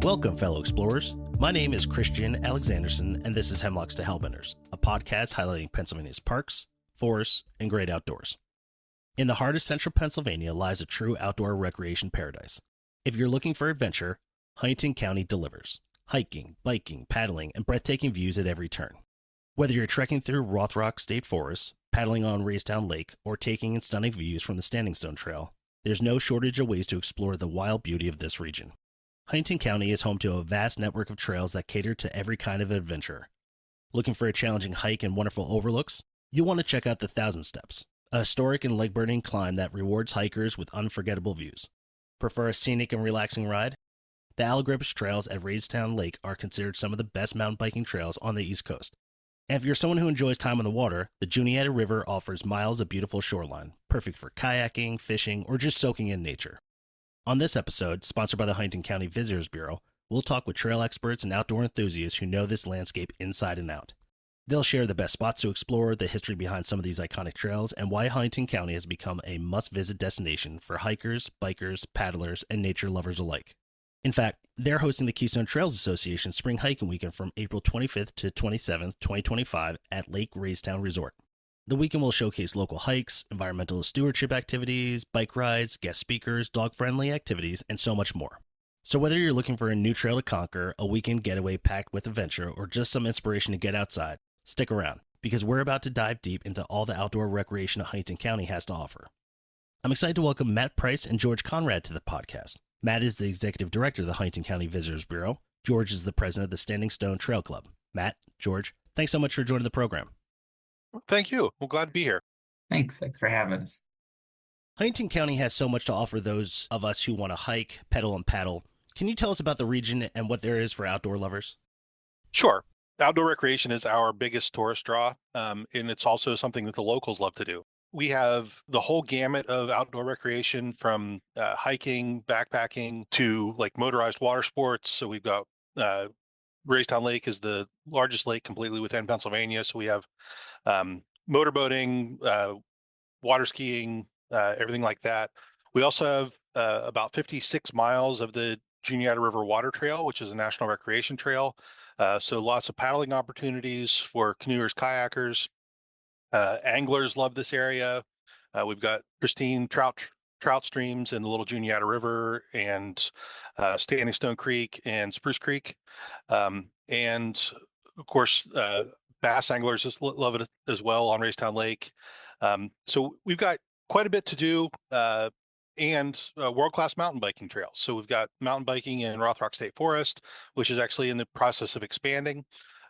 Welcome, fellow explorers. My name is Christian Alexanderson, and this is Hemlocks to Hellbenders, a podcast highlighting Pennsylvania's parks, forests, and great outdoors. In the heart of central Pennsylvania lies a true outdoor recreation paradise. If you're looking for adventure, Huntingdon County delivers. Hiking, biking, paddling, and breathtaking views at every turn. Whether you're trekking through Rothrock State Forest, paddling on Raystown Lake, or taking in stunning views from the Standing Stone Trail, there's no shortage of ways to explore the wild beauty of this region. Huntingdon County is home to a vast network of trails that cater to every kind of adventurer. Looking for a challenging hike and wonderful overlooks? You'll want to check out the Thousand Steps, a historic and leg-burning climb that rewards hikers with unforgettable views. Prefer a scenic and relaxing ride? The Allegrippis Trails at Raystown Lake are considered some of the best mountain biking trails on the East Coast. And if you're someone who enjoys time on the water, the Juniata River offers miles of beautiful shoreline, perfect for kayaking, fishing, or just soaking in nature. On this episode, sponsored by the Huntingdon County Visitors Bureau, we'll talk with trail experts and outdoor enthusiasts who know this landscape inside and out. They'll share the best spots to explore, the history behind some of these iconic trails, and why Huntingdon County has become a must-visit destination for hikers, bikers, paddlers, and nature lovers alike. In fact, they're hosting the Keystone Trails Association Spring Hiking Weekend from April 25th to 27th, 2025 at Lake Raystown Resort. The weekend will showcase local hikes, environmental stewardship activities, bike rides, guest speakers, dog-friendly activities, and so much more. So whether you're looking for a new trail to conquer, a weekend getaway packed with adventure, or just some inspiration to get outside, stick around, because we're about to dive deep into all the outdoor recreation Huntingdon County has to offer. I'm excited to welcome Matt Price and George Conrad to the podcast. Matt is the Executive Director of the Huntingdon County Visitors Bureau. George is the President of the Standing Stone Trail Club. Matt, George, thanks so much for joining the program. Thank you. We're glad to be here. Thanks for having us. Huntingdon County has so much to offer those of us who want to hike, pedal, and paddle. Can you tell us about the region and what there is for outdoor lovers? Sure. Outdoor recreation is our biggest tourist draw, and it's also something that the locals love to do. We have the whole gamut of outdoor recreation from hiking, backpacking to like motorized water sports. So we've got Raystown Lake is the largest lake completely within Pennsylvania. So we have motorboating, water skiing, everything like that. We also have about 56 miles of the Juniata River Water Trail, which is a national recreation trail. So lots of paddling opportunities for canoers, kayakers. Anglers love this area. We've got pristine trout streams in the Little Juniata River and Standing Stone Creek and Spruce Creek. And of course, bass anglers just love it as well on Raystown Lake. So we've got quite a bit to do and world-class mountain biking trails. So we've got mountain biking in Rothrock State Forest, which is actually in the process of expanding.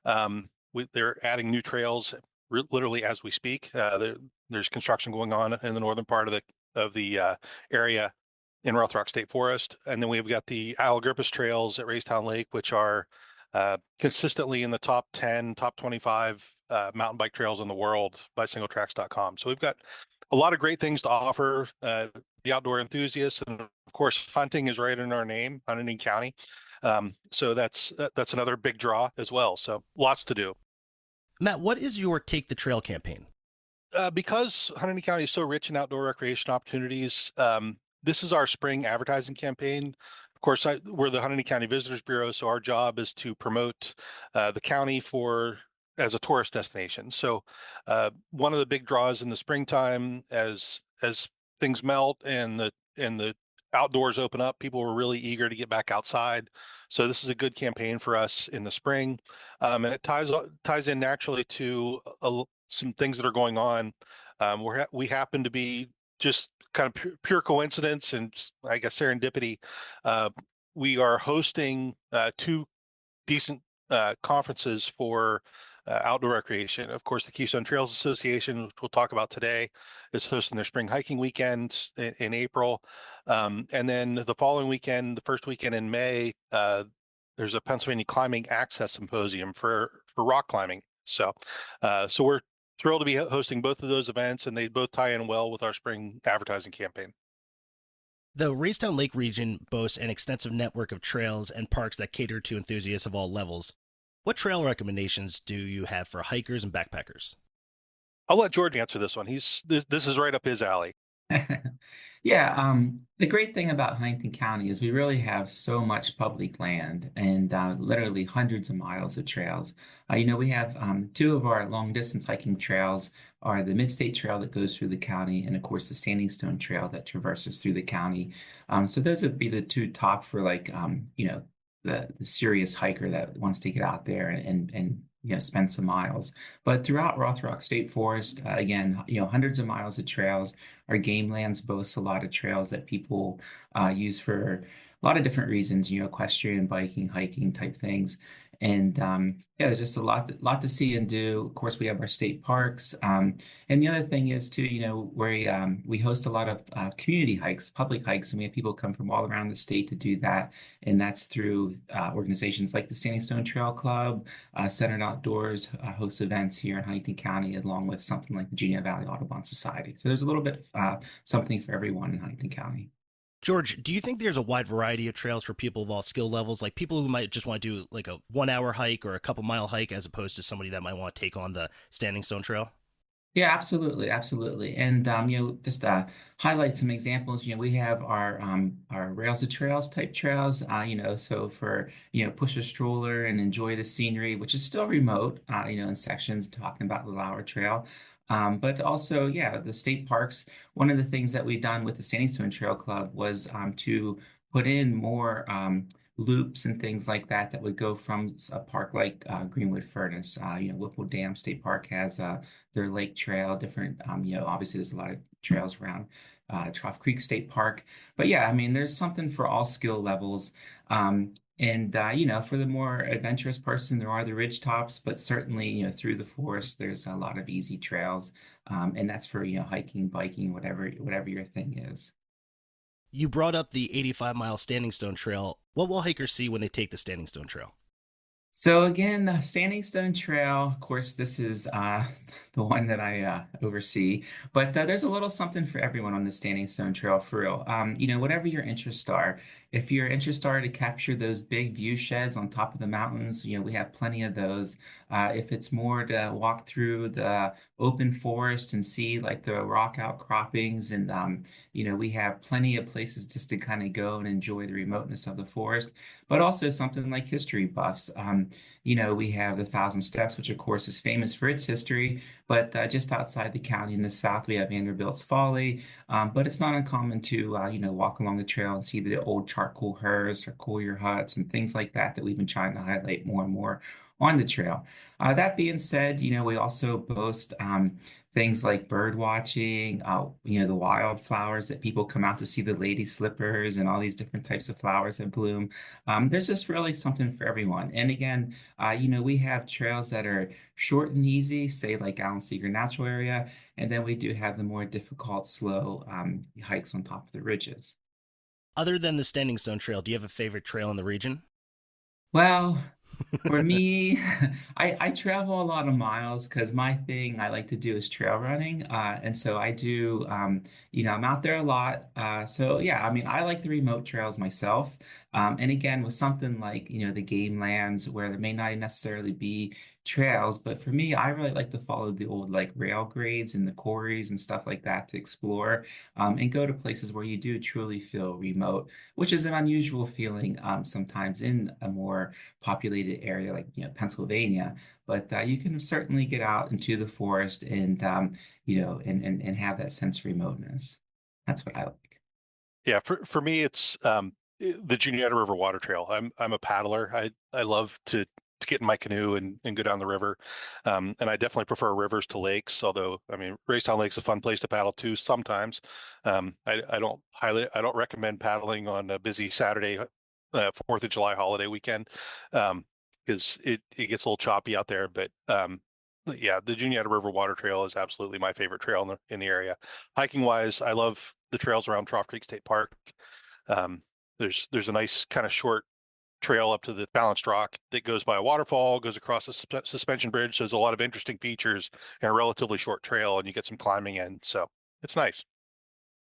They're adding new trails literally as we speak. There's construction going on in the northern part of the area in Rothrock State Forest, and then we've got the Allegrippis Trails at Raystown Lake, which are consistently in the top 10, top 25 mountain bike trails in the world by singletracks.com. So we've got a lot of great things to offer the outdoor enthusiasts, and of course, hunting is right in our name, Huntingdon County. So that's another big draw as well. So lots to do. Matt, what is your Take the Trail campaign? Because Huntingdon County is so rich in outdoor recreation opportunities, this is our spring advertising campaign. Of course, we're the Huntingdon County Visitors Bureau, so our job is to promote the county as a tourist destination. So one of the big draws in the springtime, as things melt and the outdoors open up, people were really eager to get back outside. So this is a good campaign for us in the spring, and it ties in naturally to some things that are going on. We happen to be just kind of pure coincidence and I guess serendipity. We are hosting two decent conferences for outdoor recreation. Of course, the Keystone Trails Association, which we'll talk about today, is hosting their spring hiking weekend in April. And then the following weekend, the first weekend in May, there's a Pennsylvania Climbing Access Symposium for rock climbing. So we're thrilled to be hosting both of those events, and they both tie in well with our spring advertising campaign. The Raystown Lake region boasts an extensive network of trails and parks that cater to enthusiasts of all levels. What trail recommendations do you have for hikers and backpackers? I'll let George answer this one. This is right up his alley. Yeah, the great thing about Huntingdon County is we really have so much public land and literally hundreds of miles of trails. We have two of our long distance hiking trails are the Midstate Trail that goes through the county, and of course the Standing Stone Trail that traverses through the county. So those would be the two top for the serious hiker that wants to get out there and spend some miles. But throughout Rothrock State Forest, again, hundreds of miles of trails. Our game lands boasts a lot of trails that people use for a lot of different reasons, equestrian, biking, hiking type things. And yeah, there's just a lot to see and do. Of course, we have our state parks. And the other thing is too, we host a lot of community hikes, public hikes, and we have people come from all around the state to do that. And that's through organizations like the Standing Stone Trail Club, Centered Outdoors hosts events here in Huntingdon County, along with something like the Juniata Valley Audubon Society. So there's a little bit something for everyone in Huntingdon County. George, do you think there's a wide variety of trails for people of all skill levels, like people who might just want to do like a 1 hour hike or a couple mile hike, as opposed to somebody that might want to take on the Standing Stone Trail? Yeah, absolutely, absolutely. And just highlight some examples. We have our Rails to Trails type trails. So for push a stroller and enjoy the scenery, which is still remote. In sections talking about the Lauer Trail. But also, yeah, the state parks. One of the things that we've done with the Standing Stone Trail Club was to put in more loops and things like that that would go from a park like Greenwood Furnace. Whipple Dam State Park has their lake trail, different, obviously there's a lot of trails around Trough Creek State Park. But yeah, I mean, there's something for all skill levels. For the more adventurous person, there are the ridge tops, but certainly, through the forest, there's a lot of easy trails. And that's for, hiking, biking, whatever your thing is. You brought up the 85-mile Standing Stone Trail. What will hikers see when they take the Standing Stone Trail? So again, the Standing Stone Trail, of course, this is the one that I oversee, but there's a little something for everyone on the Standing Stone Trail for real. Whatever your interests are, if your interests are to capture those big view sheds on top of the mountains, we have plenty of those. If it's more to walk through the open forest and see like the rock outcroppings, and we have plenty of places just to kind of go and enjoy the remoteness of the forest, but also something like history buffs. We have the Thousand Steps, which of course is famous for its history, but just outside the county in the south, we have Vanderbilt's Folly. But it's not uncommon to, walk along the trail and see the old charcoal hearths or Collier huts and things like that we've been trying to highlight more and more on the trail. That being said, we also boast things like bird watching, the wildflowers that people come out to see, the lady slippers and all these different types of flowers that bloom. There's just really something for everyone. And again, we have trails that are short and easy, say like Allen Seeger Natural Area, and then we do have the more difficult, slow hikes on top of the ridges. Other than the Standing Stone Trail, do you have a favorite trail in the region? Well, for me, I travel a lot of miles because my thing I like to do is trail running. And so I do, I'm out there a lot. So yeah, I mean, I like the remote trails myself. And again, with something like, the game lands where there may not necessarily be trails, but for me, I really like to follow the old like rail grades and the quarries and stuff like that to explore, and go to places where you do truly feel remote, which is an unusual feeling, sometimes in a more populated area like Pennsylvania. But you can certainly get out into the forest and and have that sense of remoteness. That's what I like. Yeah, for me, it's the Juniata River Water Trail. I'm a paddler. I love to get in my canoe and go down the river. And I definitely prefer rivers to lakes, although I mean Raystown Lake's a fun place to paddle too sometimes. I don't recommend paddling on a busy Saturday, 4th of July holiday weekend, because it gets a little choppy out there. But yeah, the Juniata River Water Trail is absolutely my favorite trail in the area. Hiking wise, I love the trails around Trough Creek State Park. Um, there's a nice kind of short trail up to the balanced rock that goes by a waterfall, goes across a suspension bridge. So there's a lot of interesting features and a relatively short trail, and you get some climbing in. So it's nice.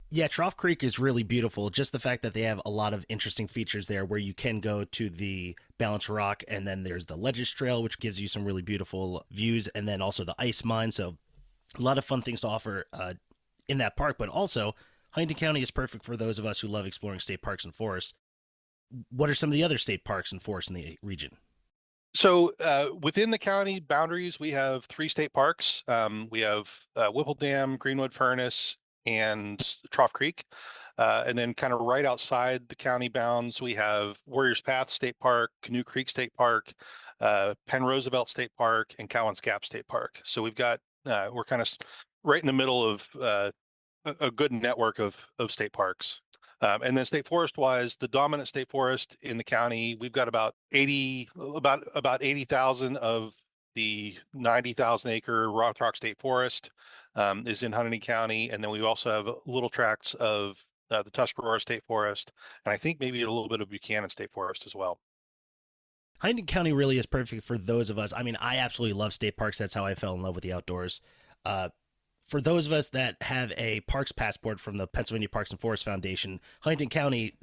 Yeah, Trough Creek is really beautiful. Just the fact that they have a lot of interesting features there where you can go to the Balance Rock, and then there's the Ledges Trail, which gives you some really beautiful views, and then also the ice mine. So a lot of fun things to offer. in that park, but also Huntingdon County is perfect for those of us who love exploring state parks and forests. What are some of the other state parks and forests in the region? So within the county boundaries, we have 3 state parks. We have Whipple Dam, Greenwood Furnace, and Trough Creek. And then kind of right outside the county bounds, we have Warriors Path State Park, Canoe Creek State Park, Penn Roosevelt State Park, and Cowan's Gap State Park. So we've got, we're kind of right in the middle of a good network of state parks. And then state forest wise, the dominant state forest in the county, we've got about 80,000 of the 90,000 acre Rothrock State Forest is in Huntingdon County. And then we also have little tracts of the Tuscarora State Forest, and I think maybe a little bit of Buchanan State Forest as well. Huntingdon County really is perfect for those of us. I mean, I absolutely love state parks. That's how I fell in love with the outdoors. For those of us that have a parks passport from the Pennsylvania Parks and Forest Foundation, Huntingdon County,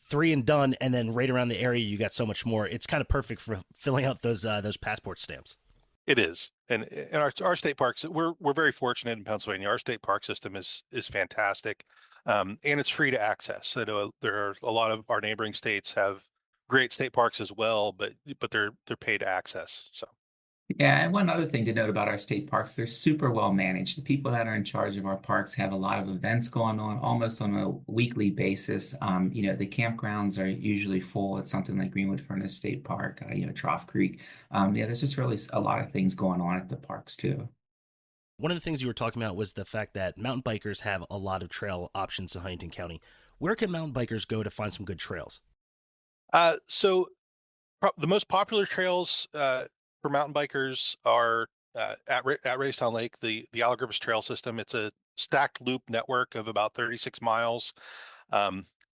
3 and done, and then right around the area you got so much more. It's kind of perfect for filling out those passport stamps. It is, and our state parks, we're very fortunate in Pennsylvania. Our state park system is fantastic, and it's free to access. I know there are a lot of our neighboring states have great state parks as well, but they're paid to access. So. Yeah, and one other thing to note about our state parks, they're super well managed. The people that are in charge of our parks have a lot of events going on almost on a weekly basis. The campgrounds are usually full at something like Greenwood Furnace State Park, Trough Creek. There's just really a lot of things going on at the parks too. One of the things you were talking about was the fact that mountain bikers have a lot of trail options in Huntingdon County. Where can mountain bikers go to find some good trails? So the most popular trails for mountain bikers are at Raystown Lake, the Allegrippis Trail system. It's a stacked loop network of about 36 miles.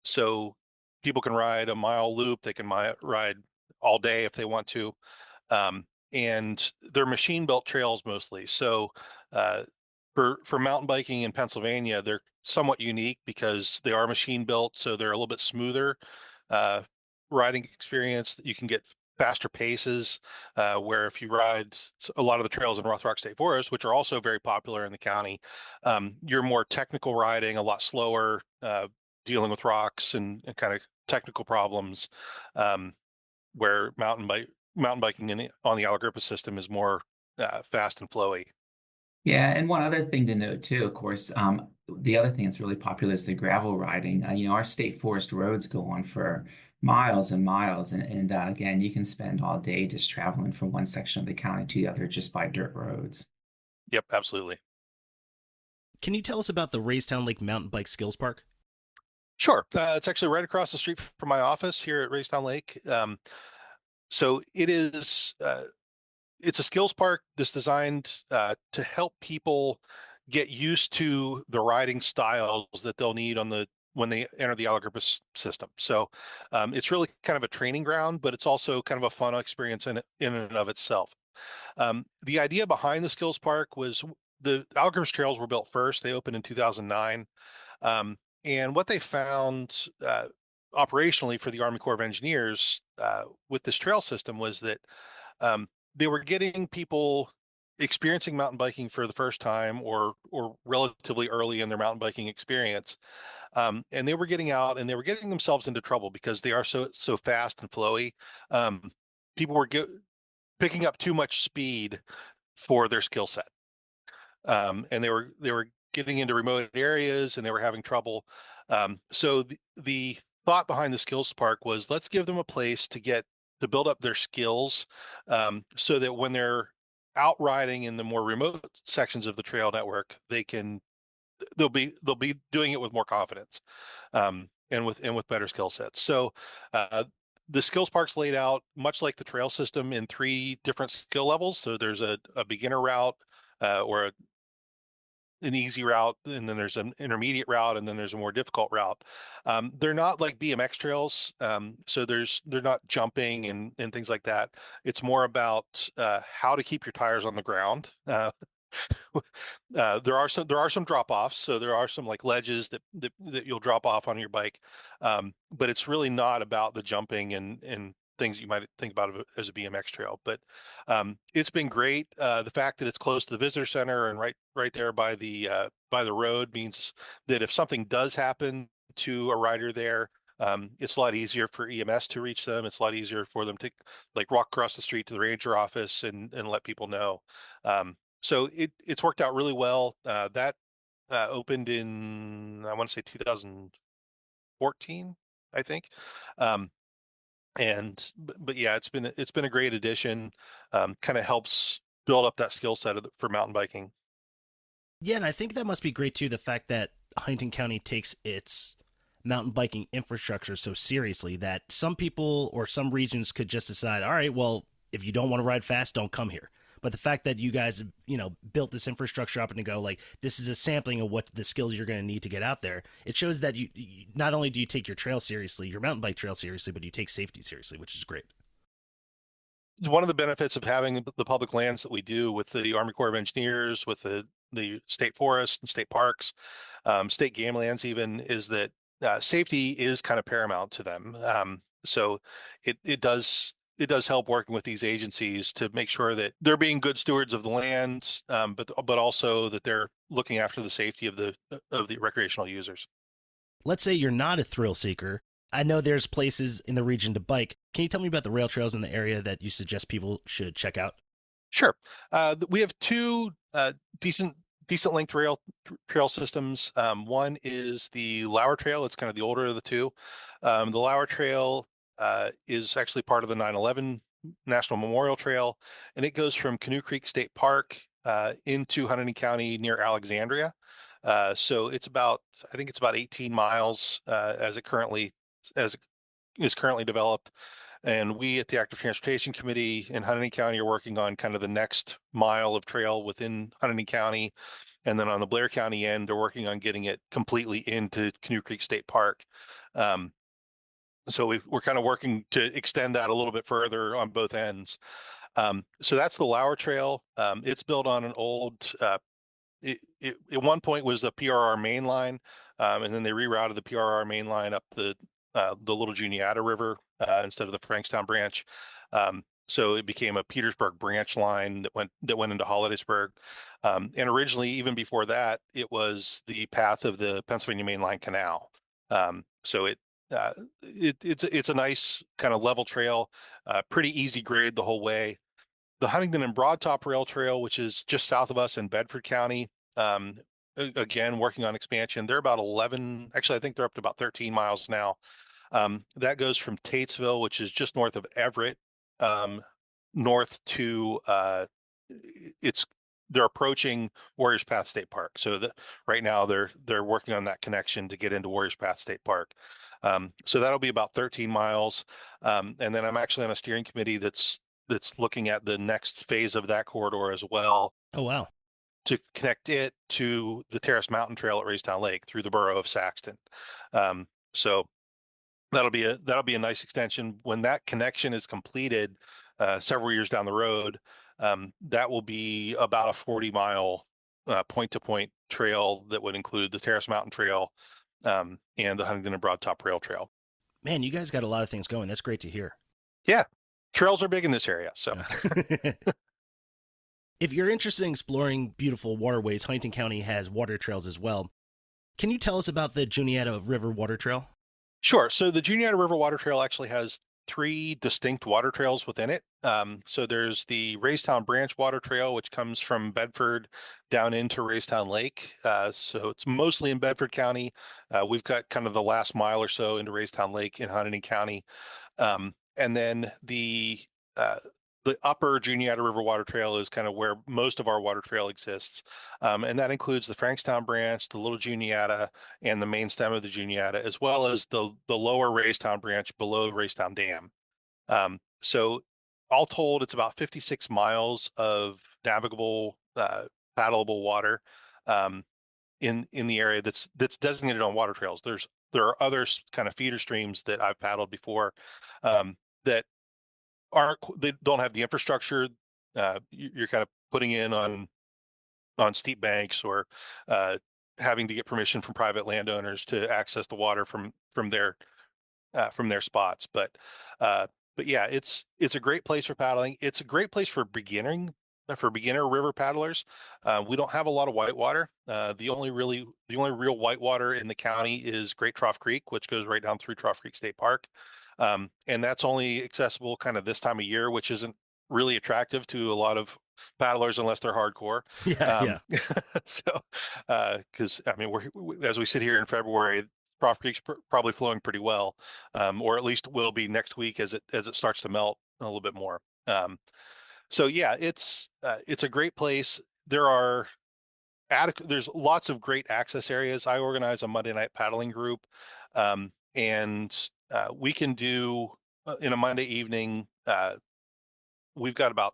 So people can ride a mile loop. They can ride all day if they want to. And they're machine built trails mostly. So for mountain biking in Pennsylvania, they're somewhat unique because they are machine built. So they're a little bit smoother riding experience. You can get faster paces, where if you ride a lot of the trails in Rothrock State Forest, which are also very popular in the county, you're more technical riding, a lot slower, dealing with rocks and kind of technical problems, where mountain biking on the Allegrippis system is more fast and flowy. Yeah, and one other thing to note too, of course, the other thing that's really popular is the gravel riding. Our state forest roads go on for miles and miles, and again, you can spend all day just traveling from one section of the county to the other just by dirt roads. Yep, absolutely. Can you tell us about the Raystown Lake Mountain Bike Skills Park? Sure. It's actually right across the street from my office here at Raystown Lake. So it is. It's a skills park that's designed to help people get used to the riding styles that they'll need when they enter the Allegrippis system. So it's really kind of a training ground, but it's also kind of a fun experience in and of itself. The idea behind the skills park was the Allegrippis Trails were built first. They opened in 2009. And what they found operationally for the Army Corps of Engineers with this trail system was that they were getting people experiencing mountain biking for the first time or relatively early in their mountain biking experience. And they were getting out and they were getting themselves into trouble because they are so fast and flowy. People were picking up too much speed for their skill set. And they were getting into remote areas and they were having trouble. So the thought behind the skills park was, let's give them a place to build up their skills, so that when they're out riding in the more remote sections of the trail network, they'll be doing it with more confidence, and with better skill sets. So the skills park's laid out much like the trail system in 3 different skill levels. So there's a beginner route, or an easy route, and then there's an intermediate route, and then there's a more difficult route. They're not like BMX trails, so they're not jumping and things like that. It's more about how to keep your tires on the ground. There are some drop offs, so there are some like ledges that you'll drop off on your bike, but it's really not about the jumping and things you might think about as a BMX trail. But it's been great. The fact that it's close to the visitor center and right there by the road means that if something does happen to a rider there, it's a lot easier for EMS to reach them. It's a lot easier for them to like walk across the street to the ranger office and let people know. So it's worked out really well. That opened in, I want to say 2014, I think. But yeah, it's been a great addition. Kind of helps build up that skill set for mountain biking. Yeah, and I think that must be great too, the fact that Huntingdon County takes its mountain biking infrastructure so seriously that some people or some regions could just decide, all right, well, if you don't want to ride fast, don't come here. But the fact that you guys, built this infrastructure up and go like, this is a sampling of what the skills you're going to need to get out there. It shows that you not only do you take your trail seriously, your mountain bike trail seriously, but you take safety seriously, which is great. One of the benefits of having the public lands that we do with the Army Corps of Engineers, with the state forest and state parks, state game lands even, is that safety is kind of paramount to them. So it does help working with these agencies to make sure that they're being good stewards of the land, but also that they're looking after the safety of the recreational users. Let's say you're not a thrill seeker. I know there's places in the region to bike. Can you tell me about the rail trails in the area that you suggest people should check out? Sure. We have two decent length trail systems. One is the Lauer Trail. It's kind of the older of the two. The Lauer Trail is actually part of the 9/11 National Memorial Trail, and it goes from Canoe Creek State Park into Huntingdon County near Alexandria. So I think it's about 18 miles as it is currently developed. And we at the Active Transportation Committee in Huntingdon County are working on kind of the next mile of trail within Huntingdon County. And then on the Blair County end, they're working on getting it completely into Canoe Creek State Park. So we're kind of working to extend that a little bit further on both ends. So that's the Lauer Trail. It's built on an old, it at one point was the PRR main line, and then they rerouted the PRR main line up the little Juniata River instead of the Frankstown branch. So it became a Petersburg branch line that went into Hollidaysburg. And originally, even before that, it was the path of the Pennsylvania Mainline Canal. So it's a nice kind of level trail, pretty easy grade the whole way. The Huntingdon and Broadtop Rail Trail, which is just south of us in Bedford County, again, working on expansion. They're about 11, actually, I think they're up to about 13 miles now. That goes from Tatesville, which is just north of Everett, north to they're approaching Warriors Path State Park. So right now they're working on that connection to get into Warriors Path State Park. So that'll be about 13 miles. And then I'm actually on a steering committee that's looking at the next phase of that corridor as well. Oh, wow. To connect it to the Terrace Mountain Trail at Raystown Lake through the borough of Saxton. So that'll be a nice extension. When that connection is completed several years down the road, that will be about a 40-mile point-to-point trail that would include the Terrace Mountain Trail and the Huntingdon and Broadtop Rail Trail. Man, you guys got a lot of things going. That's great to hear. Yeah, trails are big in this area. So, if you're interested in exploring beautiful waterways, Huntingdon County has water trails as well. Can you tell us about the Juniata River Water Trail? Sure. So the Juniata River Water Trail actually has 3 distinct water trails within it. So there's the Raystown Branch Water Trail, which comes from Bedford down into Raystown Lake. So it's mostly in Bedford County. We've got kind of the last mile or so into Raystown Lake in Huntingdon County. And then the upper Juniata River Water Trail is kind of where most of our water trail exists. And that includes the Frankstown branch, the Little Juniata, and the main stem of the Juniata, as well as the lower Raystown branch below Raystown Dam. So all told, it's about 56 miles of navigable, paddleable water in the area that's designated on water trails. There are other kind of feeder streams that I've paddled before that they don't have the infrastructure. You're kind of putting in on steep banks or having to get permission from private landowners to access the water from their spots. But but yeah, it's a great place for paddling. It's a great place for beginner river paddlers. We don't have a lot of whitewater. The only real whitewater in the county is Great Trough Creek, which goes right down through Trough Creek State Park. And that's only accessible kind of this time of year, which isn't really attractive to a lot of paddlers unless they're hardcore. Yeah, yeah. So, because I mean, as we sit here in February, Trough Creek's probably flowing pretty well, or at least will be next week as it starts to melt a little bit more. So yeah, it's a great place. There's lots of great access areas. I organize a Monday night paddling group, and we can do in a Monday evening. We've got about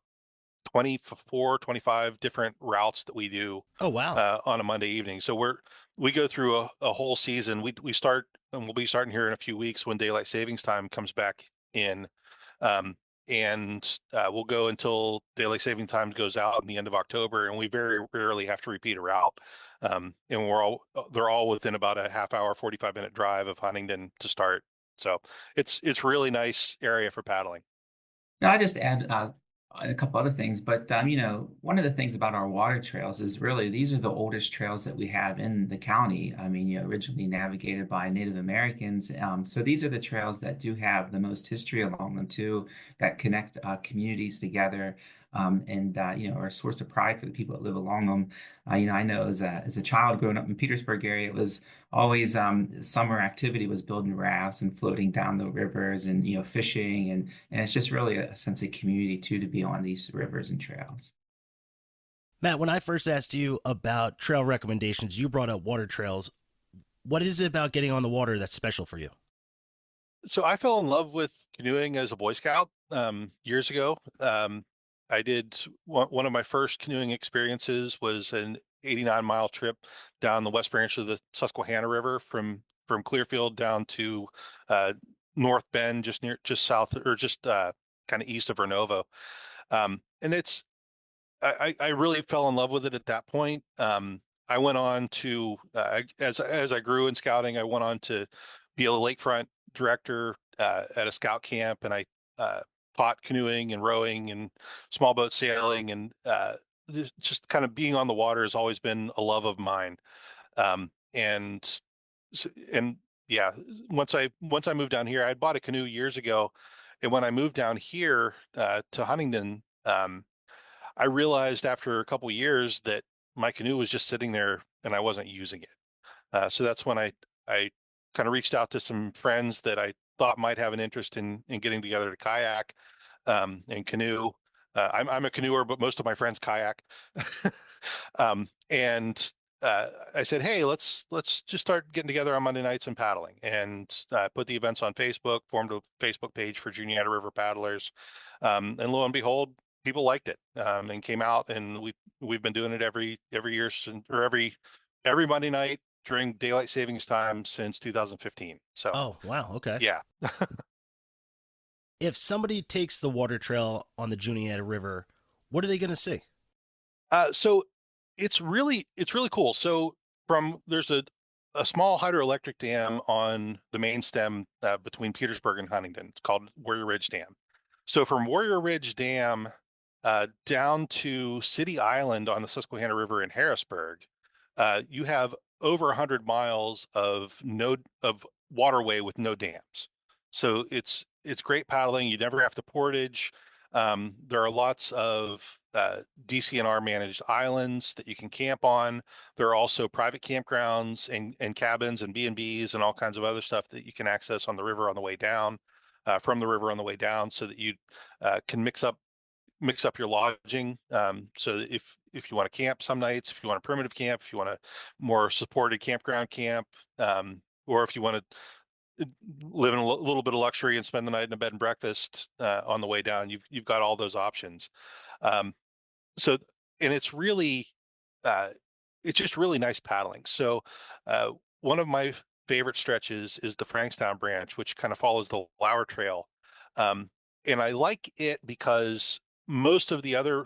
24, 25 different routes that we do Oh, wow. on a Monday evening. So we go through a whole season. We start, and we'll be starting here in a few weeks when daylight savings time comes back in. And we'll go until daylight saving time goes out in the end of October, and we very rarely have to repeat a route. And they're all within about a half hour, 45-minute drive of Huntingdon to start. So it's really nice area for paddling. Now, I just add a couple other things, but one of the things about our water trails is really these are the oldest trails that we have in the county. I mean, originally navigated by Native Americans. So these are the trails that do have the most history along them too, that connect communities together. And are a source of pride for the people that live along them. I know as a child growing up in Petersburg area, it was always summer activity was building rafts and floating down the rivers and fishing and it's just really a sense of community too to be on these rivers and trails. Matt, when I first asked you about trail recommendations, you brought up water trails. What is it about getting on the water that's special for you? So I fell in love with canoeing as a Boy Scout years ago. I did one of my first canoeing experiences was an 89-mile trip down the west branch of the Susquehanna River from Clearfield down to uh, North Bend, just south or just kind of east of Renovo. And I really fell in love with it at that point. I went on to as I grew in scouting, I went on to be a lakefront director at a scout camp, and I taught canoeing and rowing and small boat sailing, and just kind of being on the water has always been a love of mine. And and yeah, once I moved down here, I had bought a canoe years ago, and when I moved down here to Huntingdon, I realized after a couple years that my canoe was just sitting there and I wasn't using it. So that's when I kind of reached out to some friends that I thought might have an interest in getting together to kayak and canoe. I'm a canoeer, but most of my friends kayak. And I said, hey, let's just start getting together on Monday nights and paddling, and put the events on Facebook, formed a Facebook page for Juniata River paddlers, and lo and behold, people liked it and came out, and we've been doing it every year since, or every Monday night during daylight savings time since 2015. So Oh, wow. Okay. yeah. If somebody takes the water trail on the Juniata River, what are they going to see? So it's really cool. So there's a small hydroelectric dam on the main stem between Petersburg and Huntingdon. It's called Warrior Ridge Dam. So from Warrior Ridge Dam down to City Island on the Susquehanna River in Harrisburg, you have over 100 miles of waterway with no dams. So it's great paddling. You never have to portage. There are lots of DCNR managed islands that you can camp on. There are also private campgrounds and cabins and B&Bs and all kinds of other stuff that you can access on the river on the way down, from the river on the way down, so that you can mix up your lodging. So if you want to camp some nights, if you want a primitive camp, if you want a more supported campground camp, or if you want to live in a little bit of luxury and spend the night in a bed and breakfast on the way down, you've got all those options. Um, so and uh, it's just really nice paddling. So one of my favorite stretches is the Frankstown branch, which kind of follows the Lauer Trail. Um, and I like it because most of the other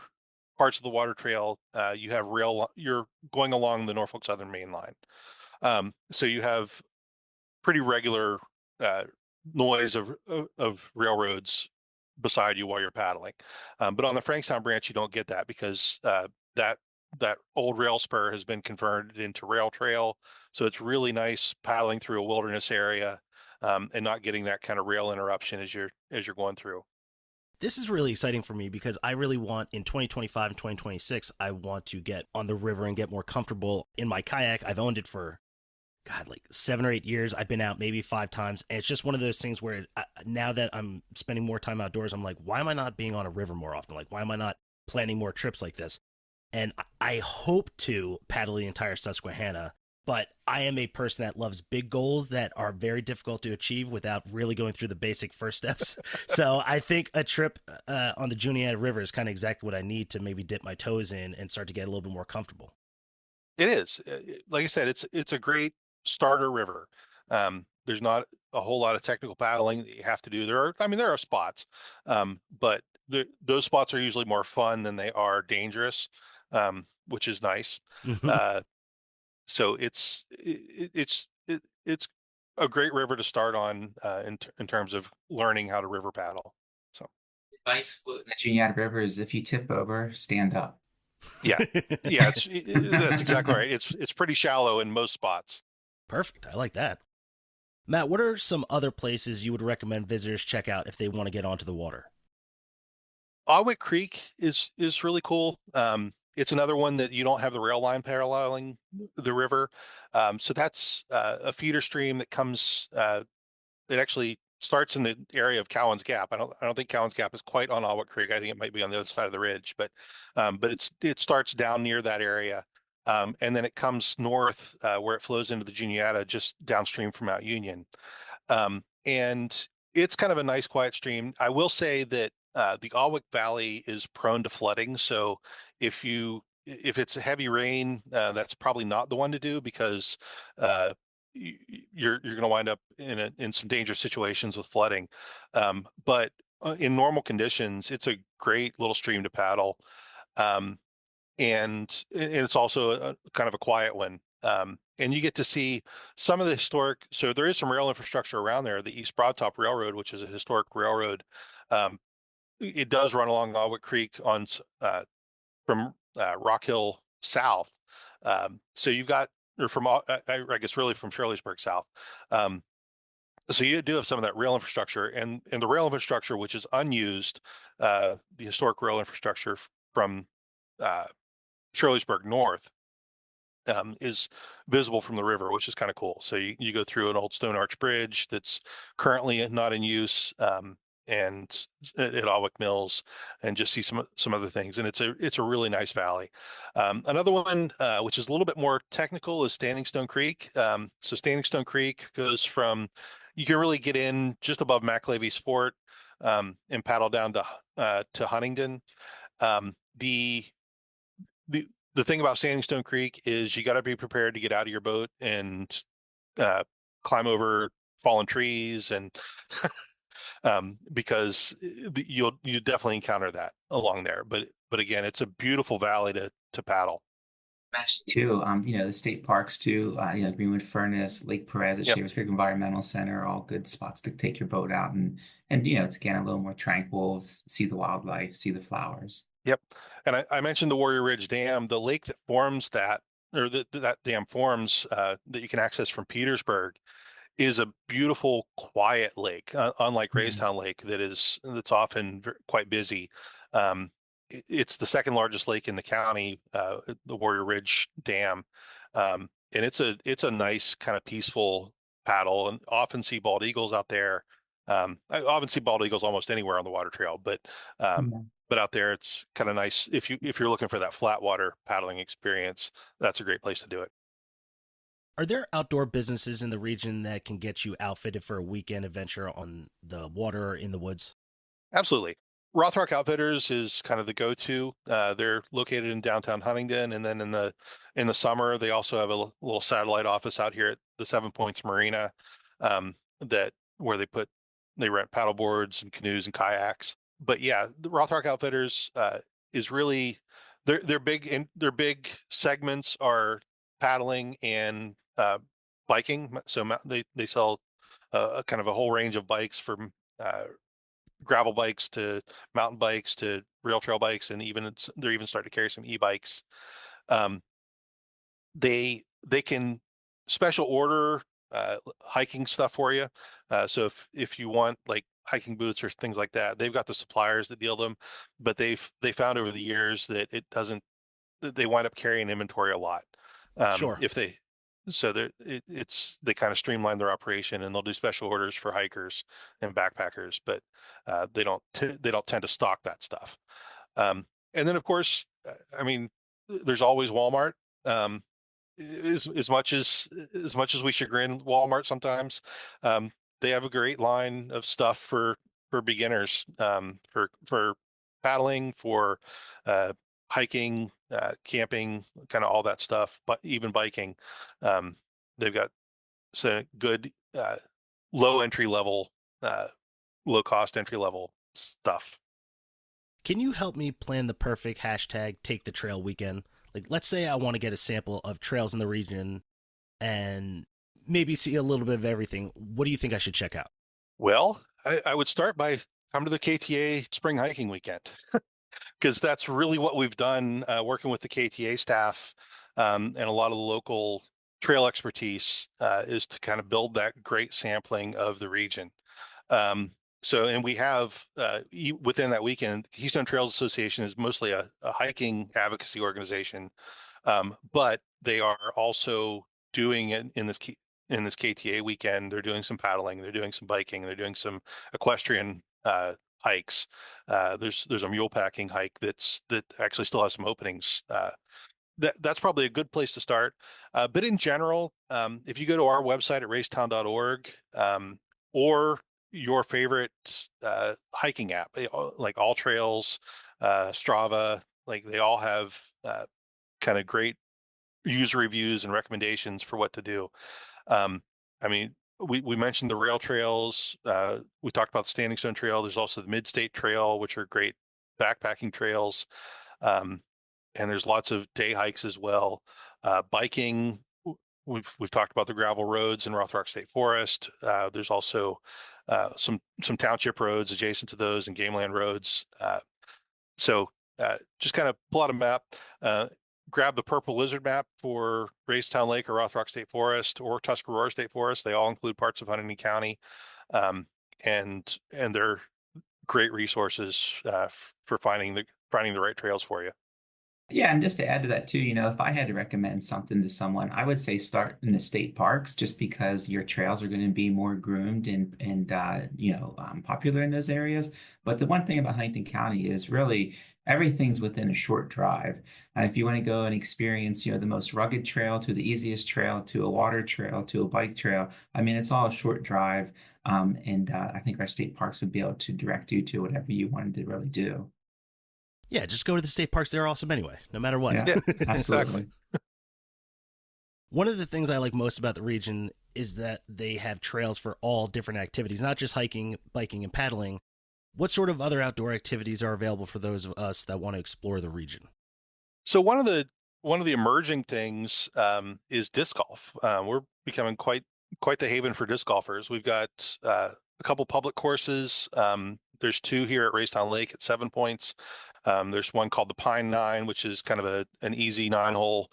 parts of the water trail, you're going along the Norfolk Southern Main Line. So you have pretty regular uh, noise of railroads beside you while you're paddling. But on the Frankstown branch, you don't get that because that old rail spur has been converted into rail trail. So it's really nice paddling through a wilderness area, and not getting that kind of rail interruption as you're going through. This is really exciting for me because I really want in 2025 and 2026, I want to get on the river and get more comfortable in my kayak. I've owned it for, God, like 7 or 8 years. I've been out maybe 5 times. And it's just one of those things where now that I'm spending more time outdoors, I'm like, why am I not being on a river more often? Like, why am I not planning more trips like this? And I hope to paddle the entire Susquehanna, but I am a person that loves big goals that are very difficult to achieve without really going through the basic first steps. So I think a trip on the Juniata River is kind of exactly what I need to maybe dip my toes in and start to get a little bit more comfortable. It is, like I said, it's a great starter river. There's not a whole lot of technical paddling that you have to do. There are spots, but those spots are usually more fun than they are dangerous, which is nice. Mhm. Uh, so it's a great river to start on, in terms of learning how to river paddle. So Advice floating the Juniata River is if you tip over, stand up. yeah, yeah, that's exactly right. It's pretty shallow in most spots. Perfect. I like that. Matt, what are some other places you would recommend visitors check out if they want to get onto the water? Ogwick Creek is really cool. It's another one that you don't have the rail line paralleling the river. So that's a feeder stream that comes. It actually starts in the area of Cowan's Gap. I don't think Cowan's Gap is quite on Ogwick Creek. I think it might be on the other side of the ridge, but it starts down near that area. And then it comes north, where it flows into the Juniata just downstream from Mount Union. And it's kind of a nice quiet stream. I will say that the Alwick Valley is prone to flooding. So if it's a heavy rain, that's probably not the one to do because uh, you're going to wind up in some dangerous situations with flooding. But in normal conditions, it's a great little stream to paddle. Um, and it's also a kind of a quiet one. And you get to see some of the historic. So there is some rail infrastructure around there. The East Broadtop Railroad, which is a historic railroad, um, it does run along Alwick Creek from Rock Hill south. So you've got, or from I guess really from Shirleysburg south. Um, so you do have some of that rail infrastructure, and the rail infrastructure which is unused, the historic rail infrastructure from uh, Shirleysburg north, is visible from the river, which is kind of cool. So you go through an old stone arch bridge that's currently not in use, and at Alwick Mills, and just see some other things. And it's a really nice valley. Another one, which is a little bit more technical, is Standing Stone Creek. So Standing Stone Creek goes from, you can really get in just above McLavy's Fort, and paddle down to Huntingdon. Um, the the the thing about Standing Stone Creek is you got to be prepared to get out of your boat and uh, climb over fallen trees, and because you definitely encounter that along there. But again, it's a beautiful valley to paddle. Mentioned too, the state parks too, Greenwood Furnace, Lake Perez at Yep. Shavers Creek Environmental Center, all good spots to take your boat out and it's again a little more tranquil, see the wildlife, see the flowers. Yep. And I mentioned the Warrior Ridge Dam, the lake that forms that, or that dam forms, that you can access from Petersburg, is a beautiful, quiet lake, unlike Mhm. Raystown Lake that's often quite busy. It's the second largest lake in the county, the Warrior Ridge Dam, and it's a nice kind of peaceful paddle, and often see bald eagles out there. I often see bald eagles almost anywhere on the water trail, um, Yeah. but out there it's kind of nice if you're looking for that flat water paddling experience. That's a great place to do it. Are there outdoor businesses in the region that can get you outfitted for a weekend adventure on the water or in the woods? Absolutely. Rothrock Outfitters is kind of the go-to. They're located in downtown Huntingdon, and then in the summer they also have a little satellite office out here at the Seven Points Marina, that where they rent paddle boards and canoes and kayaks. But yeah, the Rothrock Outfitters is really their big segments are paddling and biking. So they sell a kind of a whole range of bikes from gravel bikes to mountain bikes to rail trail bikes, and they're even starting to carry some e-bikes. Um, they can special order hiking stuff for you. So if you want like hiking boots or things like that, they've got the suppliers that deal them, but they found over the years that they wind up carrying inventory a lot. Sure. If they so they kind of streamline their operation, and they'll do special orders for hikers and backpackers, but they don't tend to stock that stuff. And then of course, I mean, there's always Walmart. Um, as much as we chagrin Walmart sometimes, they have a great line of stuff for beginners, for paddling, for hiking, camping, kind of all that stuff, but even biking. Um, they've got some good low entry level, uh, low cost entry level stuff. Can you help me plan the perfect hashtag take the trail weekend? Like, let's say I want to get a sample of trails in the region and maybe see a little bit of everything. What do you think I should check out? Well, I would start by come to the KTA spring hiking weekend, because that's really what we've done, working with the KTA staff, and a lot of the local trail expertise, is to kind of build that great sampling of the region. Um, and we have within that weekend, Keystone Trails Association is mostly a hiking advocacy organization, but they are also doing it in this KTA weekend. They're doing some paddling, they're doing some biking, they're doing some equestrian hikes. There's a mule packing hike that actually still has some openings. That's probably a good place to start. But in general, if you go to our website at raystown.org, or your favorite hiking app, like All Trails, Strava, like they all have kind of great user reviews and recommendations for what to do. Um, I mean, we mentioned the rail trails. We talked about the Standing Stone Trail. There's also the Mid-State Trail, which are great backpacking trails. Um, and there's lots of day hikes as well. Biking, we've talked about the gravel roads in Rothrock State Forest. There's also some township roads adjacent to those and game land roads. Just kind of pull out a map, grab the purple lizard map for Raystown Lake or Rothrock State Forest or Tuscarora State Forest. They all include parts of Huntingdon County, and they're great resources for finding the right trails for you. Yeah, and just to add to that too, if I had to recommend something to someone, I would say start in the state parks, just because your trails are going to be more groomed and popular in those areas. But the one thing about Huntingdon County is really everything's within a short drive. If you want to go and experience, the most rugged trail to the easiest trail to a water trail to a bike trail, I mean, it's all a short drive. And I think our state parks would be able to direct you to whatever you wanted to really do. Yeah, just go to the state parks. They're awesome anyway, no matter what. Yeah, Yeah, absolutely. exactly. One of the things I like most about the region is that they have trails for all different activities, not just hiking, biking, and paddling. What sort of other outdoor activities are available for those of us that want to explore the region? So one of the emerging things, is disc golf. We're becoming quite the haven for disc golfers. We've got a couple public courses. There's two here at Raystown Lake at 7 points. There's one called the Pine Nine, which is kind of an easy 9-hole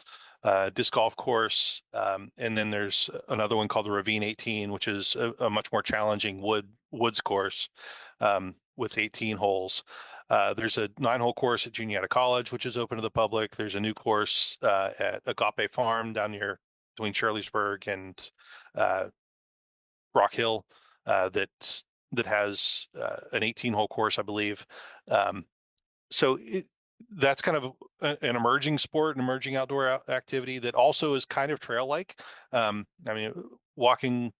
disc golf course. And then there's another one called the Ravine 18, which is a much more challenging woods course, with 18 holes. There's a 9-hole course at Juniata College, which is open to the public. There's a new course at Agape Farm down near between Shirleysburg and Rock Hill, that has an 18-hole course, I believe. Um, so that's kind of an emerging sport, an emerging outdoor activity that also is kind of trail-like. I mean, walking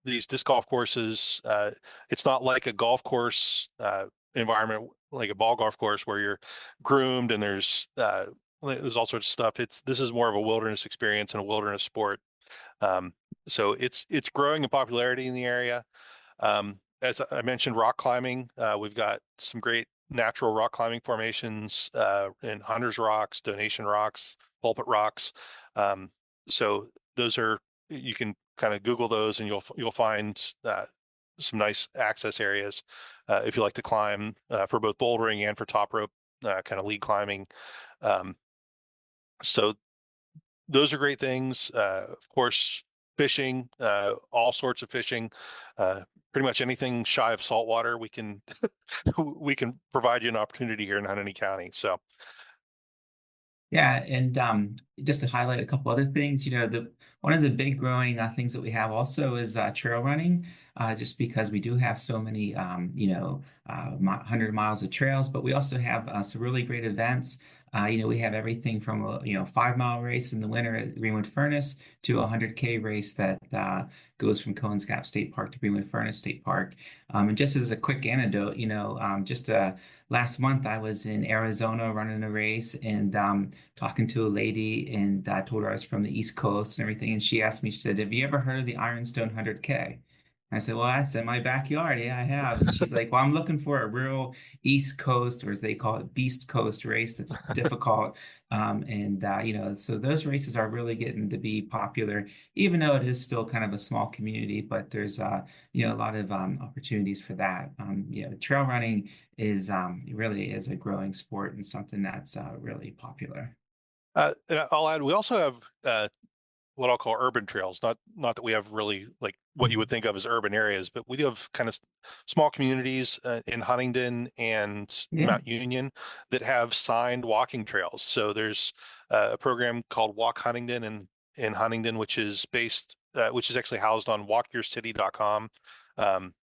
these disc golf courses, it's not like a golf course environment, like a ball golf course where you're groomed and there's all sorts of stuff. This is more of a wilderness experience and a wilderness sport. So it's growing in popularity in the area. As I mentioned, rock climbing. We've got some great natural rock climbing formations in Hunter's Rocks, Donation Rocks, Pulpit Rocks. So those are, you can kind of Google those and you'll find some nice access areas. if you like to climb for both bouldering and for top rope kind of lead climbing. Um, so those are great things. Of course, fishing, all sorts of fishing, pretty much anything shy of saltwater, we can we can provide you an opportunity here in Huntingdon County. So Yeah, and just to highlight a couple other things, the one of the big growing things that we have also is trail running, just because we do have so many, 100 miles of trails, but we also have some really great events. We have everything from a 5 mile race in the winter at Greenwood Furnace to a 100K race that goes from Cones Gap State Park to Greenwood Furnace State Park. And just as a quick anecdote, just last month I was in Arizona running a race and talking to a lady, and I told her I was from the East Coast and everything. And she asked me, she said, "Have you ever heard of the Ironstone 100K?" I said, "Well, that's in my backyard. Yeah, I have." And she's like, "Well, I'm looking for a real East Coast, or as they call it, Beast Coast race that's difficult." So those races are really getting to be popular, even though it is still kind of a small community, but there's, a lot of opportunities for that. Trail running is really is a growing sport and something that's really popular. and I'll add, we also have what I'll call urban trails. Not that we have really like what you would think of as urban areas, but we do have kind of small communities in Huntingdon and Yeah. Mount Union that have signed walking trails. So there's a program called Walk Huntingdon in Huntingdon, which is actually housed on walkyourcity.com.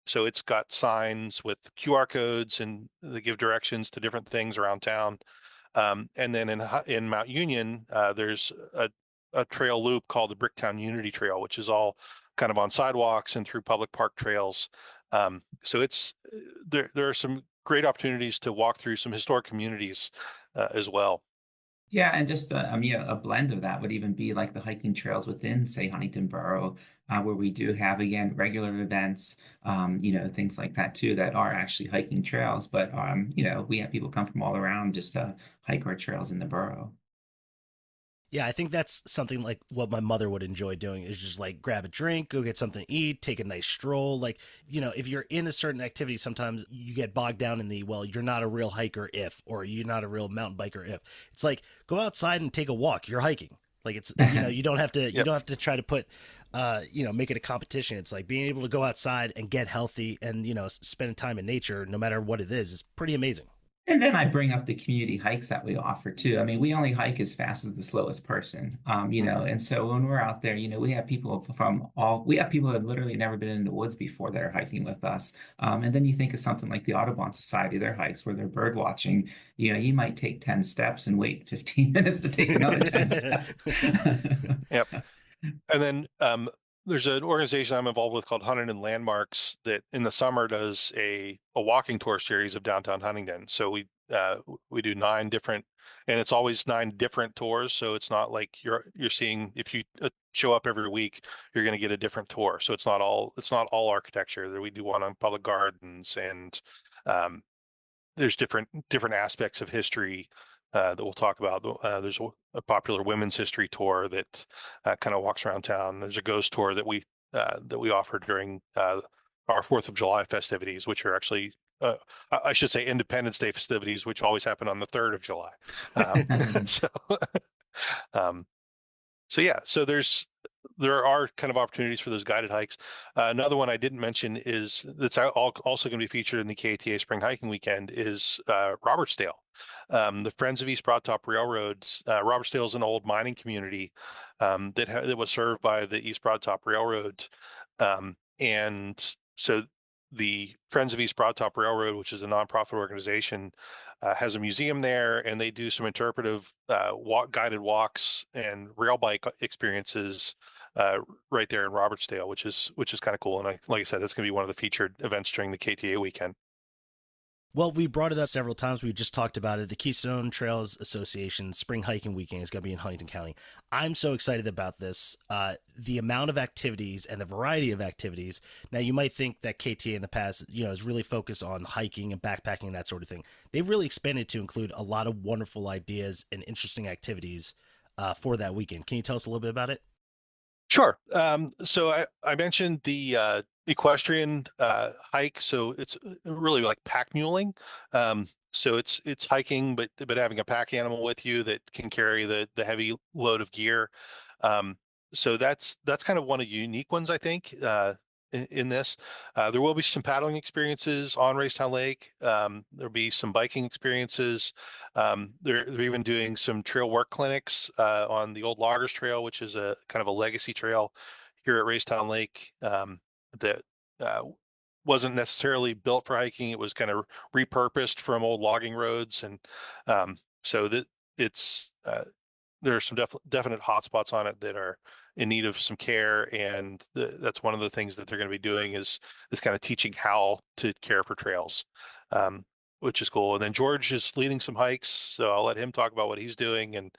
So it's got signs with QR codes and they give directions to different things around town. And then in Mount Union, there's a trail loop called the Bricktown Unity Trail, which is all kind of on sidewalks and through public park trails. So it's there are some great opportunities to walk through some historic communities as well. Yeah, and just a blend of that would even be like the hiking trails within, say, Huntington Borough, where we do have again regular events, things like that too, that are actually hiking trails. But we have people come from all around just to hike our trails in the borough. Yeah, I think that's something like what my mother would enjoy doing is just like grab a drink, go get something to eat, take a nice stroll. Like, if you're in a certain activity, sometimes you get bogged down in well, you're not a real hiker or you're not a real mountain biker if. It's like, go outside and take a walk. You're hiking. Like it's, you don't have to, you Yep. don't have to try to put, make it a competition. It's like being able to go outside and get healthy and, spending time in nature, no matter what it is pretty amazing. And then I bring up the community hikes that we offer too. I mean, we only hike as fast as the slowest person, and so when we're out there, we have we have people that literally never been in the woods before that are hiking with us. And then you think of something like the Audubon Society, their hikes where they're bird watching, you might take 10 steps and wait 15 minutes to take another 10 steps. Yep. So, And then there's an organization I'm involved with called Huntingdon Landmarks that in the summer does a walking tour series of downtown Huntingdon. So we do 9 different, and it's always 9 different tours. So it's not like you're seeing, if you show up every week, you're going to get a different tour. So it's not all architecture. We do one on public gardens, and there's different aspects of history that we'll talk about. There's a popular women's history tour that kind of walks around town. There's a ghost tour that we offer during our 4th of July festivities, which are actually I should say Independence Day festivities, which always happen on the 3rd of July. So um, so yeah, so there are kind of opportunities for those guided hikes. Another one I didn't mention is that's also going to be featured in the KTA Spring Hiking Weekend is Robertsdale. The Friends of East Broadtop Railroads. Robertsdale is an old mining community that was served by the East Broadtop Railroad, and so the Friends of East Broadtop Railroad, which is a nonprofit organization, has a museum there, and they do some interpretive guided walks and rail bike experiences right there in Robertsdale, which is kind of cool. And like I said, that's going to be one of the featured events during the KTA weekend. Well, we brought it up several times. We just talked about it. The Keystone Trails Association Spring Hiking Weekend is going to be in Huntingdon County. I'm so excited about this. The amount of activities and the variety of activities. Now, you might think that KTA in the past, is really focused on hiking and backpacking and that sort of thing. They've really expanded to include a lot of wonderful ideas and interesting activities for that weekend. Can you tell us a little bit about it? Sure. So I mentioned the equestrian hike, so it's really like pack muling. So it's hiking, but having a pack animal with you that can carry the heavy load of gear. Um, so that's kind of one of the unique ones, I think, in this. There will be some paddling experiences on Raystown Lake. There'll be some biking experiences. They're even doing some trail work clinics on the old Loggers Trail, which is a kind of a legacy trail here at Raystown Lake. That uh, wasn't necessarily built for hiking. It was kind of repurposed from old logging roads, and so that it's there are some definite hotspots on it that are in need of some care, and that's one of the things that they're going to be doing is kind of teaching how to care for trails, um, which is cool. And then George is leading some hikes, so I'll let him talk about what he's doing,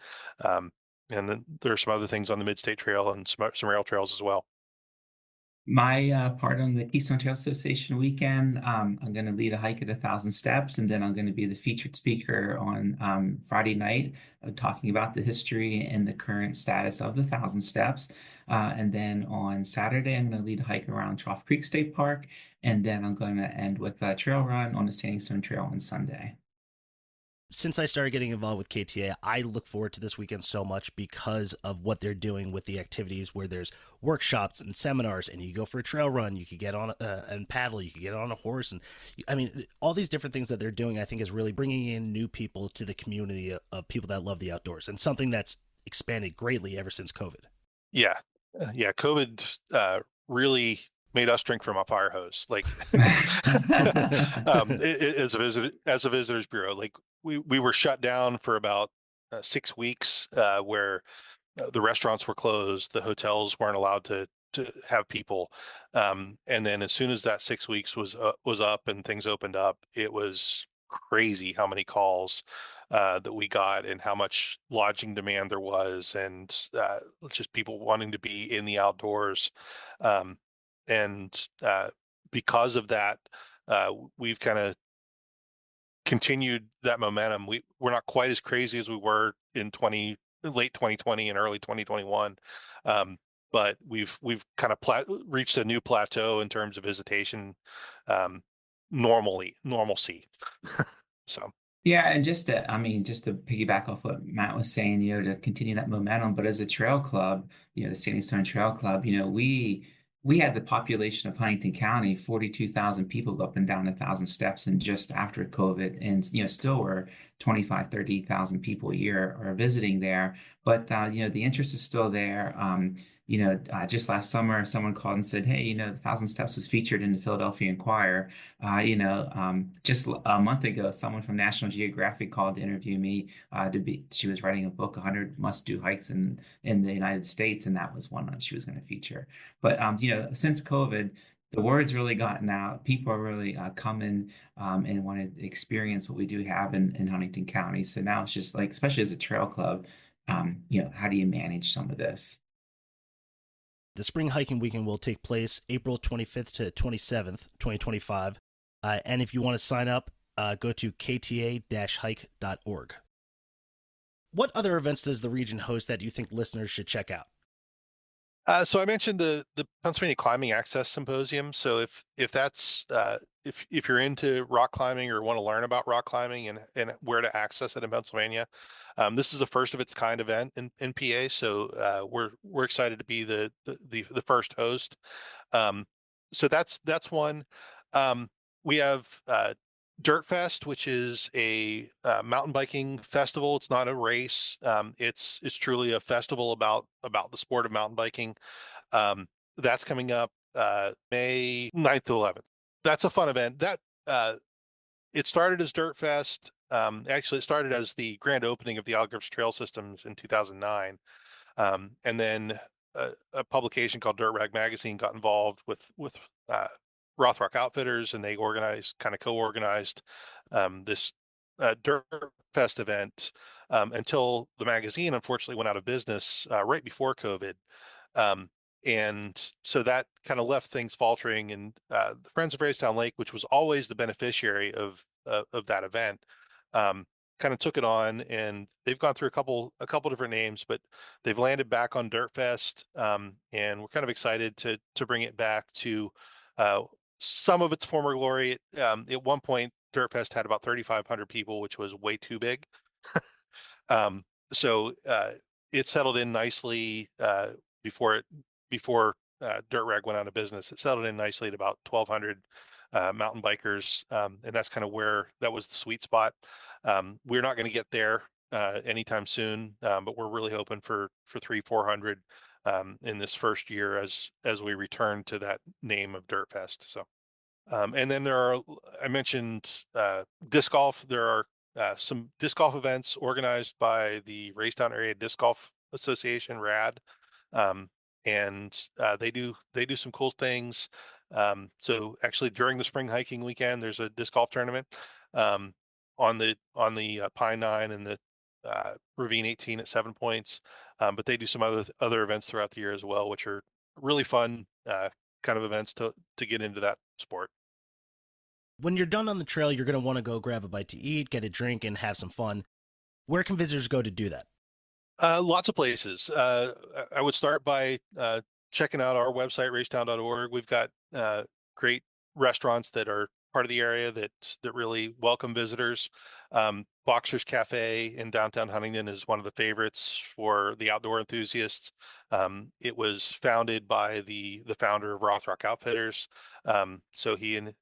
um, and then there are some other things on the Mid-State Trail and some rail trails as well. My part on the Keystone Trail Association weekend, I'm going to lead a hike at 1,000 steps, and then I'm going to be the featured speaker on Friday night, talking about the history and the current status of the 1,000 steps. And then on Saturday, I'm going to lead a hike around Trough Creek State Park, and then I'm going to end with a trail run on the Standing Stone Trail on Sunday. Since I started getting involved with KTA, I look forward to this weekend so much because of what they're doing with the activities where there's workshops and seminars, and you go for a trail run, you could get on and paddle, you could get on a horse. And I mean, all these different things that they're doing, I think is really bringing in new people to the community of people that love the outdoors, and something that's expanded greatly ever since COVID. Yeah, yeah. COVID really made us drink from a fire hose. Like, as a visitors bureau, like we were shut down for about 6 weeks, where the restaurants were closed, the hotels weren't allowed to have people, and then as soon as that 6 weeks was up and things opened up, it was crazy how many calls that we got and how much lodging demand there was, and just people wanting to be in the outdoors, and because of that, we've kind of continued that momentum. We're not quite as crazy as we were in late 2020 and early 2021, but we've kind of reached a new plateau in terms of visitation, um, normalcy. So Yeah, and just to piggyback off what Matt was saying, to continue that momentum, but as a trail club, the Standing Stone Trail Club, we had the population of Huntingdon County, 42,000 people go up and down 1,000 steps, and just after COVID, and still we're 25, 30,000 people a year are visiting there. But the interest is still there. Just last summer, someone called and said, "Hey, the 1,000 Steps was featured in the Philadelphia Inquirer." Just a month ago, someone from National Geographic called to interview me. She was writing a book, 100 must-do hikes in the United States, and that was one that she was going to feature. But since COVID, the word's really gotten out. People are really coming and want to experience what we do have in Huntingdon County. So now it's just like, especially as a trail club, how do you manage some of this? The spring hiking weekend will take place April 25th to 27th, 2025. And if you want to sign up, go to kta-hike.org. What other events does the region host that you think listeners should check out? So I mentioned the Pennsylvania Climbing Access Symposium. So if that's if you're into rock climbing or want to learn about rock climbing and where to access it in Pennsylvania, this is a first of its kind event in PA. So we're excited to be the first host. So that's one. We have Dirt Fest, which is a mountain biking festival. It's not a race. It's truly a festival about the sport of mountain biking. That's coming up May 9th to 11th. That's a fun event. That it started as Dirt Fest. Actually, it started as the grand opening of the Allegrippis Trail systems in 2009, and then a publication called Dirt Rag Magazine got involved with Rothrock Outfitters, and they co-organized this Dirt Fest event until the magazine unfortunately went out of business right before COVID. And so that kind of left things faltering, and the Friends of Raystown Lake, which was always the beneficiary of that event, kind of took it on, and they've gone through a couple different names, but they've landed back on Dirt Fest, and we're kind of excited to bring it back to Some of its former glory. At one point, Dirtfest had about 3,500 people, which was way too big. So it settled in nicely before Dirt Rag went out of business. It settled in nicely at about 1,200 mountain bikers, and that's kind of where that was the sweet spot. We're not going to get there anytime soon, but we're really hoping for 300-400 in this first year as we return to that name of Dirtfest. So, and then I mentioned disc golf. There are some disc golf events organized by the Raystown Area Disc Golf Association, RAD, and they do some cool things. So actually, during the spring hiking weekend, there's a disc golf tournament on the Pine 9 and the Ravine 18 at 7 Points, but they do some other events throughout the year as well, which are really fun kind of events to get into that sport. When you're done on the trail, you're going to want to go grab a bite to eat, get a drink, and have some fun. Where can visitors go to do that? Lots of places. I would start by checking out our website, raystown.org. We've got great restaurants that are part of the area that really welcome visitors. Boxer's Cafe in downtown Huntingdon is one of the favorites for the outdoor enthusiasts. It was founded by the founder of Rothrock Outfitters. So he and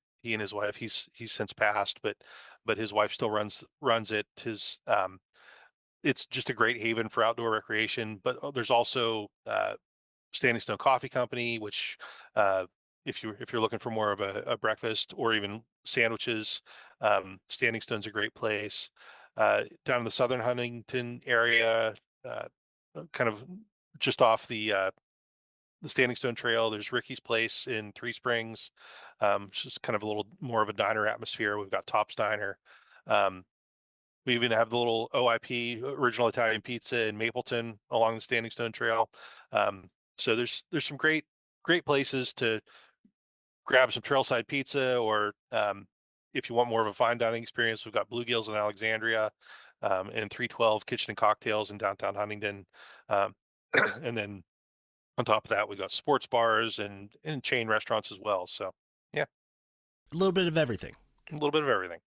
his wife, he's since passed, but his wife still runs it. It's just a great haven for outdoor recreation. But there's also Standing Stone Coffee Company, which if you're looking for more of a breakfast or even sandwiches, Standing Stone's a great place. Down in the southern Huntington area, kind of just off the Standing Stone Trail, there's Ricky's Place in Three Springs. It's just kind of a little more of a diner atmosphere. We've got Top's Diner. We even have the little OIP, Original Italian Pizza, in Mapleton along the Standing Stone Trail. So there's some great places to grab some trailside pizza, or if you want more of a fine dining experience, we've got Bluegills in Alexandria, and 312 Kitchen and Cocktails in downtown Huntingdon. And then on top of that, we've got sports bars and chain restaurants as well. So, yeah. A little bit of everything. A little bit of everything.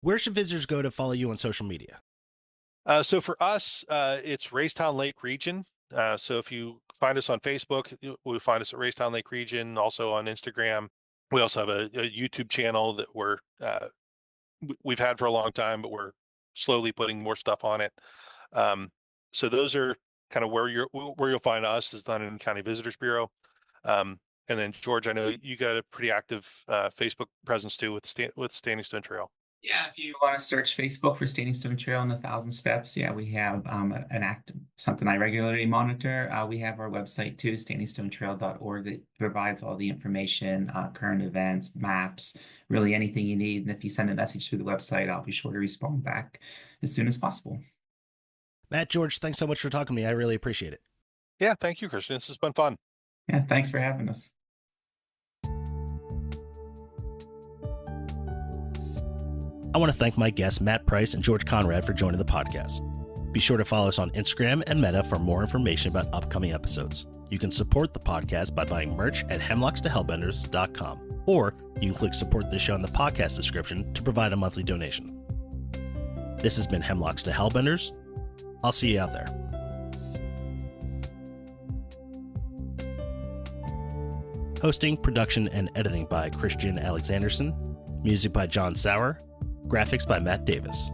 Where should visitors go to follow you on social media? So for us, it's Raystown Lake Region. So if you find us on Facebook, you'll find us at Raystown Lake Region, also on Instagram. We also have a YouTube channel that we've had for a long time, but we're slowly putting more stuff on it. So those are kind of where you'll find us, is the Huntingdon County Visitors Bureau. And then George, I know you got a pretty active Facebook presence too with Standing Stone Trail. Yeah, if you want to search Facebook for Standing Stone Trail and the 1,000 Steps, yeah, we have something I regularly monitor. We have our website too, standingstonetrail.org, that provides all the information, current events, maps, really anything you need. And if you send a message through the website, I'll be sure to respond back as soon as possible. Matt, George, thanks so much for talking to me. I really appreciate it. Yeah, thank you, Christian. This has been fun. Yeah, thanks for having us. I want to thank my guests, Matt Price and George Conrad, for joining the podcast. Be sure to follow us on Instagram and Meta for more information about upcoming episodes. You can support the podcast by buying merch at hemlockstohellbenders.com, or you can click support this show in the podcast description to provide a monthly donation. This has been Hemlocks to Hellbenders. I'll see you out there. Hosting, production, and editing by Christian Alexanderson. Music by John Sauer. Graphics by Matt Davis.